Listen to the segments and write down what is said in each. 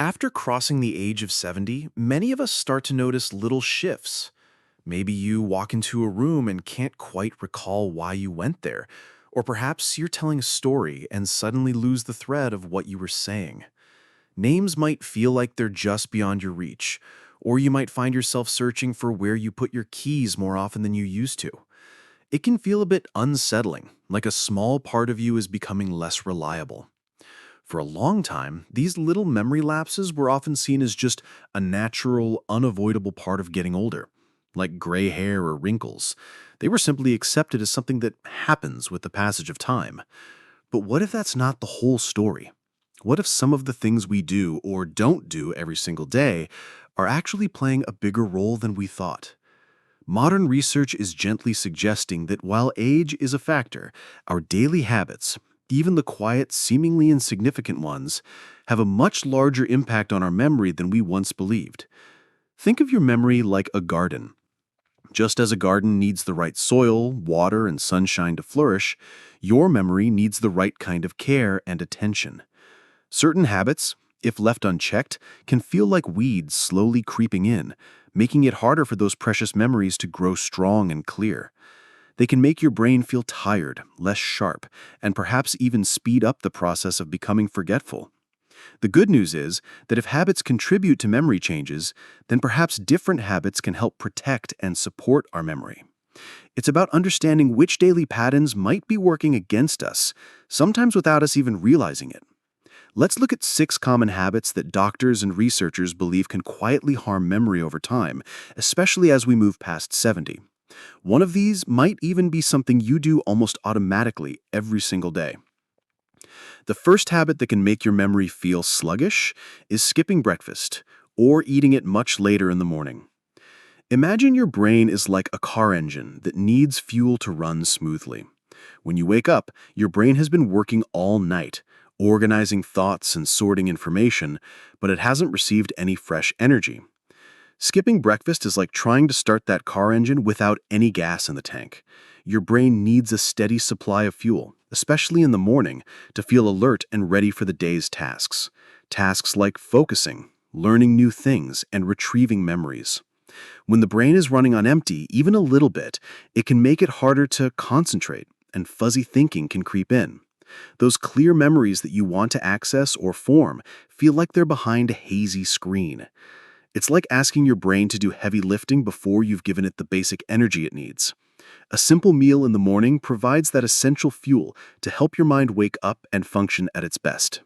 After crossing the age of 70, many of us start to notice little shifts. Maybe you walk into a room and can't quite recall why you went there, or perhaps you're telling a story and suddenly lose the thread of what you were saying. Names might feel like they're just beyond your reach, or you might find yourself searching for where you put your keys more often than you used to. It can feel a bit unsettling, like a small part of you is becoming less reliable. For a long time, these little memory lapses were often seen as just a natural, unavoidable part of getting older, like gray hair or wrinkles. They were simply accepted as something that happens with the passage of time. But what if that's not the whole story? What if some of the things we do or don't do every single day are actually playing a bigger role than we thought? Modern research is gently suggesting that while age is a factor, our daily habits, even the quiet, seemingly insignificant ones, have a much larger impact on our memory than we once believed. Think of your memory like a garden. Just as a garden needs the right soil, water, and sunshine to flourish, your memory needs the right kind of care and attention. Certain habits, if left unchecked, can feel like weeds slowly creeping in, making it harder for those precious memories to grow strong and clear. They can make your brain feel tired, less sharp, and perhaps even speed up the process of becoming forgetful. The good news is that if habits contribute to memory changes, then perhaps different habits can help protect and support our memory. It's about understanding which daily patterns might be working against us, sometimes without us even realizing it. Let's look at 6 common habits that doctors and researchers believe can quietly harm memory over time, especially as we move past 70. One of these might even be something you do almost automatically every single day. The first habit that can make your memory feel sluggish is skipping breakfast or eating it much later in the morning. Imagine your brain is like a car engine that needs fuel to run smoothly. When you wake up, your brain has been working all night, organizing thoughts and sorting information, but it hasn't received any fresh energy. Skipping breakfast is like trying to start that car engine without any gas in the tank. Your brain needs a steady supply of fuel, especially in the morning, to feel alert and ready for the day's tasks. Tasks like focusing, learning new things, and retrieving memories. When the brain is running on empty, even a little bit, it can make it harder to concentrate, and fuzzy thinking can creep in. Those clear memories that you want to access or form feel like they're behind a hazy screen. It's like asking your brain to do heavy lifting before you've given it the basic energy it needs. A simple meal in the morning provides that essential fuel to help your mind wake up and function at its best.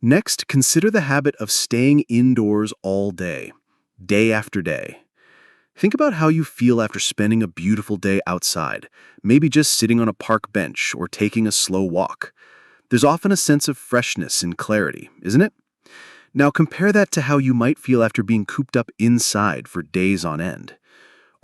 Next, consider the habit of staying indoors all day, day after day. Think about how you feel after spending a beautiful day outside, maybe just sitting on a park bench or taking a slow walk. There's often a sense of freshness and clarity, isn't it? Now compare that to how you might feel after being cooped up inside for days on end.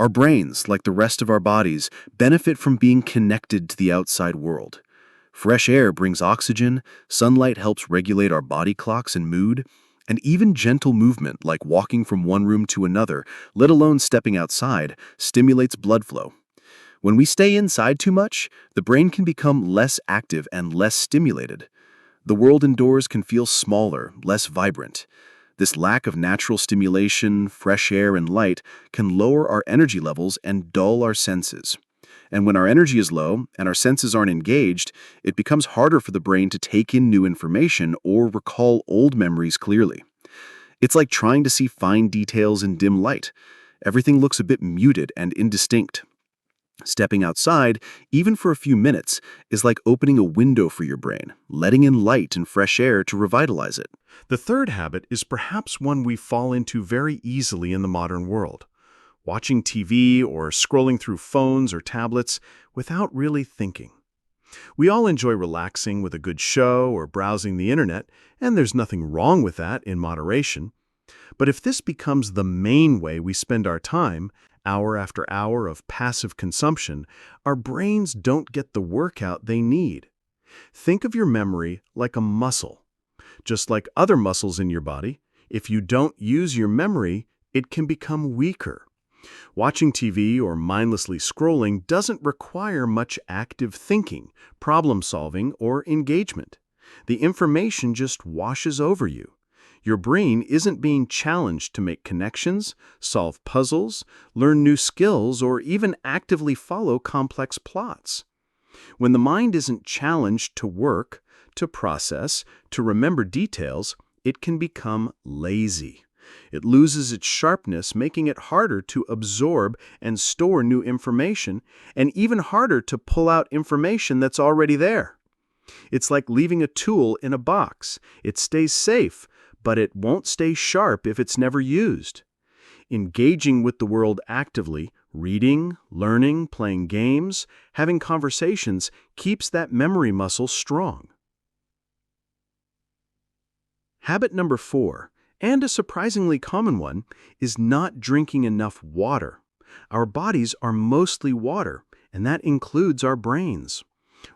Our brains, like the rest of our bodies, benefit from being connected to the outside world. Fresh air brings oxygen, sunlight helps regulate our body clocks and mood, and even gentle movement like walking from one room to another, let alone stepping outside, stimulates blood flow. When we stay inside too much, the brain can become less active and less stimulated. The world indoors can feel smaller, less vibrant. This lack of natural stimulation, fresh air, and light can lower our energy levels and dull our senses. And when our energy is low and our senses aren't engaged, it becomes harder for the brain to take in new information or recall old memories clearly. It's like trying to see fine details in dim light. Everything looks a bit muted and indistinct. Stepping outside, even for a few minutes, is like opening a window for your brain, letting in light and fresh air to revitalize it. The third habit is perhaps one we fall into very easily in the modern world. Watching TV or scrolling through phones or tablets without really thinking. We all enjoy relaxing with a good show or browsing the internet, and there's nothing wrong with that in moderation. But if this becomes the main way we spend our time, hour after hour of passive consumption, our brains don't get the workout they need. Think of your memory like a muscle. Just like other muscles in your body, if you don't use your memory, it can become weaker. Watching TV or mindlessly scrolling doesn't require much active thinking, problem solving, or engagement. The information just washes over you. Your brain isn't being challenged to make connections, solve puzzles, learn new skills, or even actively follow complex plots. When the mind isn't challenged to work, to process, to remember details, it can become lazy. It loses its sharpness, making it harder to absorb and store new information, and even harder to pull out information that's already there. It's like leaving a tool in a box. It stays safe, but it won't stay sharp if it's never used. Engaging with the world actively, reading, learning, playing games, having conversations, keeps that memory muscle strong. Habit number 4, and a surprisingly common one, is not drinking enough water. Our bodies are mostly water, and that includes our brains.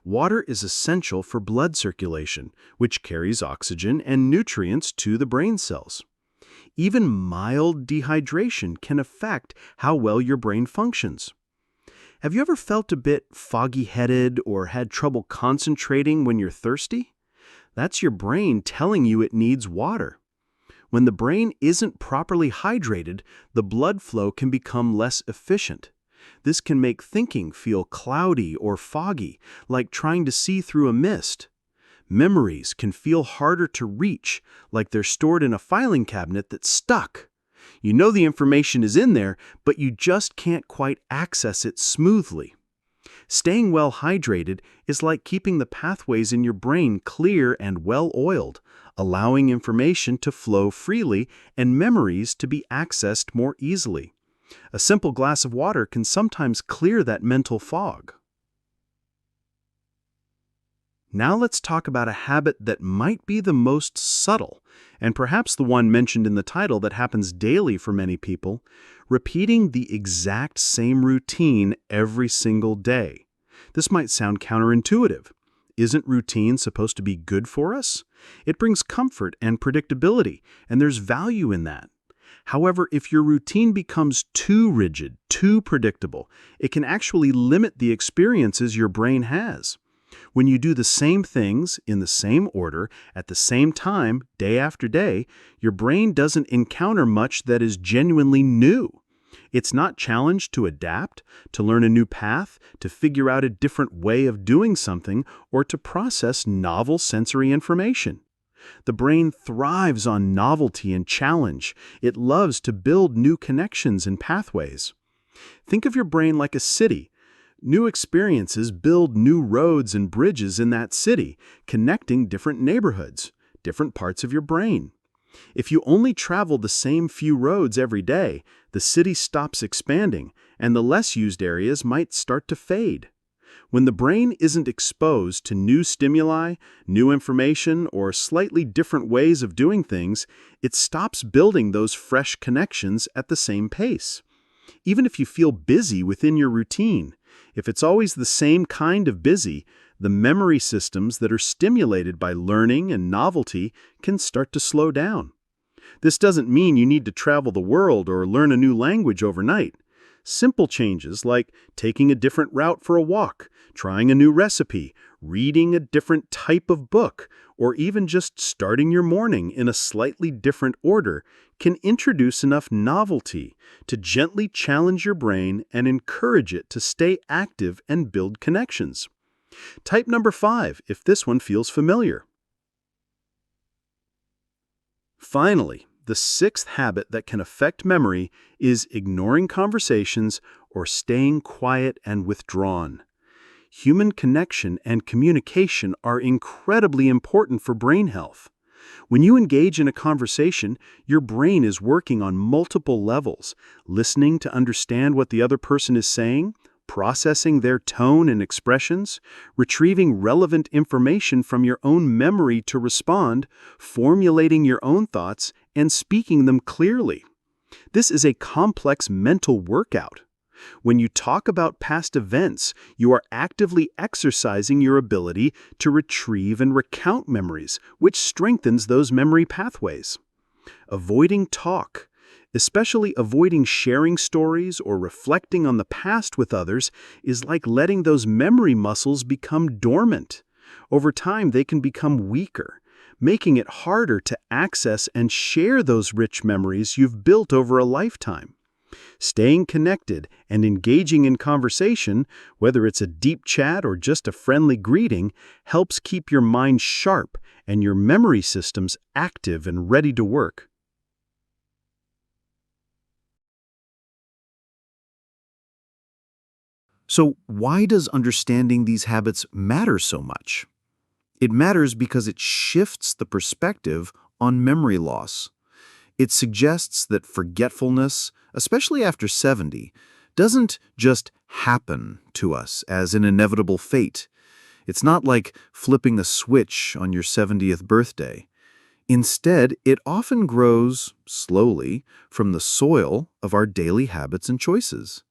Water is essential for blood circulation, which carries oxygen and nutrients to the brain cells. Even mild dehydration can affect how well your brain functions. Have you ever felt a bit foggy-headed or had trouble concentrating when you're thirsty? That's your brain telling you it needs water. When the brain isn't properly hydrated, the blood flow can become less efficient. This can make thinking feel cloudy or foggy, like trying to see through a mist. Memories can feel harder to reach, like they're stored in a filing cabinet that's stuck. You know the information is in there, but you just can't quite access it smoothly. Staying well hydrated is like keeping the pathways in your brain clear and well-oiled, allowing information to flow freely and memories to be accessed more easily. A simple glass of water can sometimes clear that mental fog. Now let's talk about a habit that might be the most subtle, and perhaps the one mentioned in the title that happens daily for many people: repeating the exact same routine every single day. This might sound counterintuitive. Isn't routine supposed to be good for us? It brings comfort and predictability, and there's value in that. However, if your routine becomes too rigid, too predictable, it can actually limit the experiences your brain has. When you do the same things in the same order at the same time, day after day, your brain doesn't encounter much that is genuinely new. It's not challenged to adapt, to learn a new path, to figure out a different way of doing something, or to process novel sensory information. The brain thrives on novelty and challenge. It loves to build new connections and pathways. Think of your brain like a city. New experiences build new roads and bridges in that city, connecting different neighborhoods, different parts of your brain. If you only travel the same few roads every day, the city stops expanding, and the less used areas might start to fade. When the brain isn't exposed to new stimuli, new information, or slightly different ways of doing things, it stops building those fresh connections at the same pace. Even if you feel busy within your routine, if it's always the same kind of busy, the memory systems that are stimulated by learning and novelty can start to slow down. This doesn't mean you need to travel the world or learn a new language overnight. Simple changes like taking a different route for a walk, trying a new recipe, reading a different type of book, or even just starting your morning in a slightly different order can introduce enough novelty to gently challenge your brain and encourage it to stay active and build connections. Type number 5 if this one feels familiar. Finally, the 6th habit that can affect memory is ignoring conversations or staying quiet and withdrawn. Human connection and communication are incredibly important for brain health. When you engage in a conversation, your brain is working on multiple levels, listening to understand what the other person is saying, processing their tone and expressions, retrieving relevant information from your own memory to respond, formulating your own thoughts, and speaking them clearly. This is a complex mental workout. When you talk about past events, you are actively exercising your ability to retrieve and recount memories, which strengthens those memory pathways. Avoiding talk, especially avoiding sharing stories or reflecting on the past with others, is like letting those memory muscles become dormant. Over time, they can become weaker. making it harder to access and share those rich memories you've built over a lifetime. Staying connected and engaging in conversation, whether it's a deep chat or just a friendly greeting, helps keep your mind sharp and your memory systems active and ready to work. So, why does understanding these habits matter so much? It matters because it shifts the perspective on memory loss. It suggests that forgetfulness, especially after 70, doesn't just happen to us as an inevitable fate. It's not like flipping a switch on your 70th birthday. Instead, it often grows, slowly, from the soil of our daily habits and choices.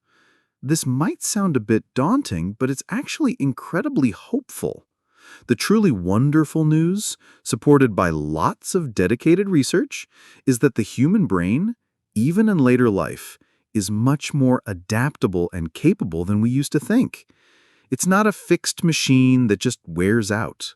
This might sound a bit daunting, but it's actually incredibly hopeful. The truly wonderful news, supported by lots of dedicated research, is that the human brain, even in later life, is much more adaptable and capable than we used to think. It's not a fixed machine that just wears out.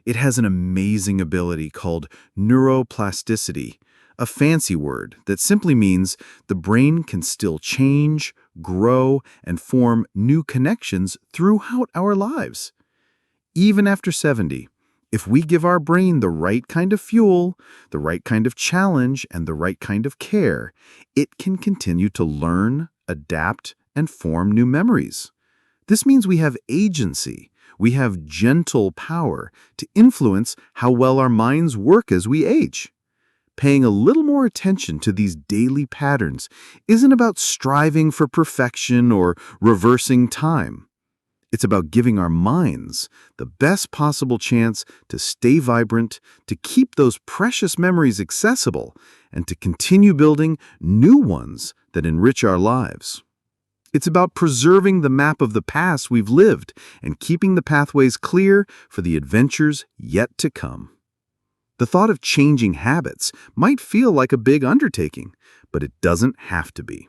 It has an amazing ability called neuroplasticity, a fancy word that simply means the brain can still change, grow, and form new connections throughout our lives. Even after 70, if we give our brain the right kind of fuel, the right kind of challenge, and the right kind of care, it can continue to learn, adapt, and form new memories. This means we have agency. We have gentle power to influence how well our minds work as we age. Paying a little more attention to these daily patterns isn't about striving for perfection or reversing time. It's about giving our minds the best possible chance to stay vibrant, to keep those precious memories accessible, and to continue building new ones that enrich our lives. It's about preserving the map of the past we've lived and keeping the pathways clear for the adventures yet to come. The thought of changing habits might feel like a big undertaking, but it doesn't have to be.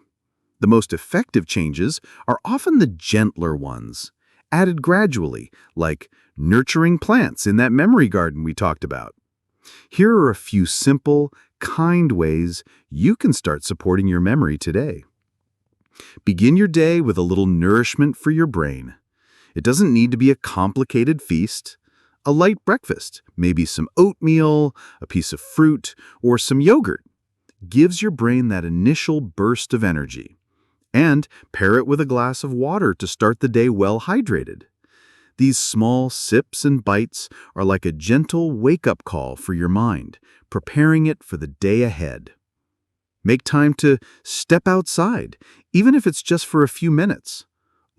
The most effective changes are often the gentler ones, added gradually, like nurturing plants in that memory garden we talked about. Here are a few simple, kind ways you can start supporting your memory today. Begin your day with a little nourishment for your brain. It doesn't need to be a complicated feast. A light breakfast, maybe some oatmeal, a piece of fruit, or some yogurt, gives your brain that initial burst of energy. And pair it with a glass of water to start the day well hydrated. These small sips and bites are like a gentle wake-up call for your mind, preparing it for the day ahead. Make time to step outside, even if it's just for a few minutes.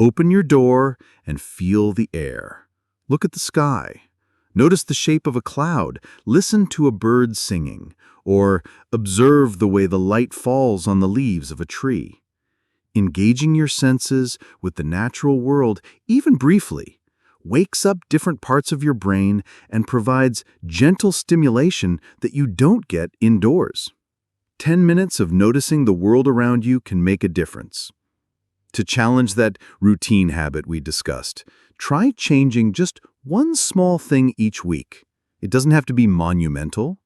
Open your door and feel the air. Look at the sky. Notice the shape of a cloud, listen to a bird singing, or observe the way the light falls on the leaves of a tree. Engaging your senses with the natural world, even briefly, wakes up different parts of your brain and provides gentle stimulation that you don't get indoors. 10 minutes of noticing the world around you can make a difference. To challenge that routine habit we discussed, try changing just one small thing each week. It doesn't have to be monumental.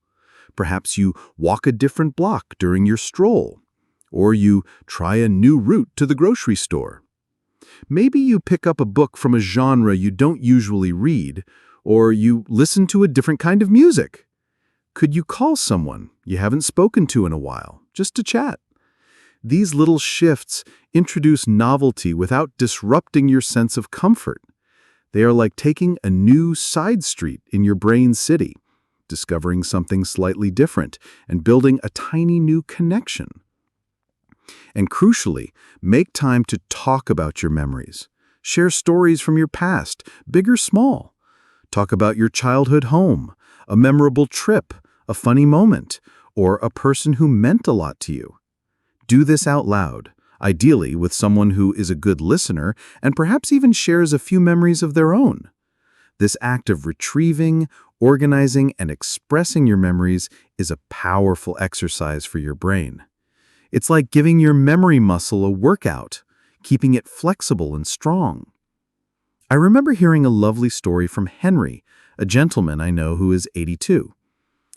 Perhaps you walk a different block during your stroll, or you try a new route to the grocery store. Maybe you pick up a book from a genre you don't usually read, or you listen to a different kind of music. Could you call someone you haven't spoken to in a while, just to chat? These little shifts introduce novelty without disrupting your sense of comfort. They are like taking a new side street in your brain's city, discovering something slightly different and building a tiny new connection. And crucially, make time to talk about your memories. Share stories from your past, big or small. Talk about your childhood home, a memorable trip, a funny moment, or a person who meant a lot to you. Do this out loud, ideally with someone who is a good listener and perhaps even shares a few memories of their own. This act of retrieving, organizing, and expressing your memories is a powerful exercise for your brain. It's like giving your memory muscle a workout, keeping it flexible and strong. I remember hearing a lovely story from Henry, a gentleman I know who is 82.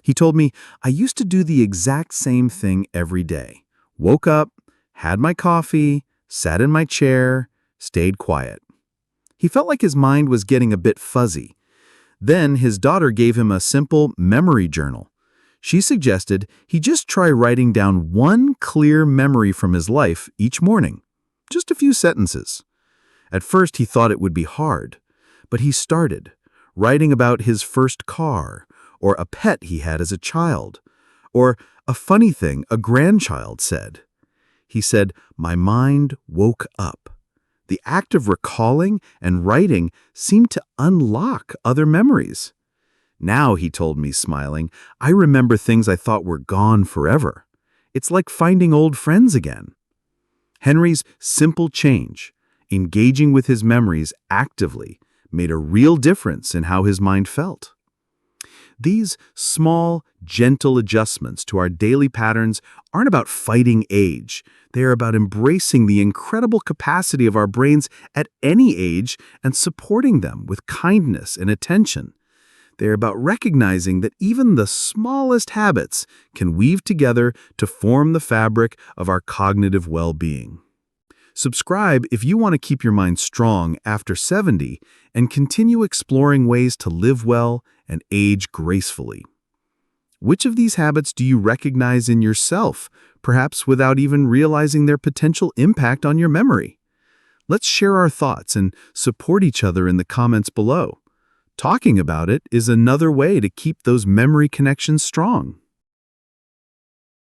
He told me, I used to do the exact same thing every day. Woke up, had my coffee, sat in my chair, stayed quiet. He felt like his mind was getting a bit fuzzy. Then his daughter gave him a simple memory journal. She suggested he just try writing down one clear memory from his life each morning. Just a few sentences. At first he thought it would be hard, but he started, writing about his first car, or a pet he had as a child, or a funny thing a grandchild said. He said, my mind woke up. The act of recalling and writing seemed to unlock other memories. Now, he told me, smiling, I remember things I thought were gone forever. It's like finding old friends again. Henry's simple change, engaging with his memories actively, made a real difference in how his mind felt. These small, gentle adjustments to our daily patterns aren't about fighting age. They are about embracing the incredible capacity of our brains at any age and supporting them with kindness and attention. They are about recognizing that even the smallest habits can weave together to form the fabric of our cognitive well-being. Subscribe if you want to keep your mind strong after 70 and continue exploring ways to live well and age gracefully. Which of these habits do you recognize in yourself, perhaps without even realizing their potential impact on your memory? Let's share our thoughts and support each other in the comments below. Talking about it is another way to keep those memory connections strong.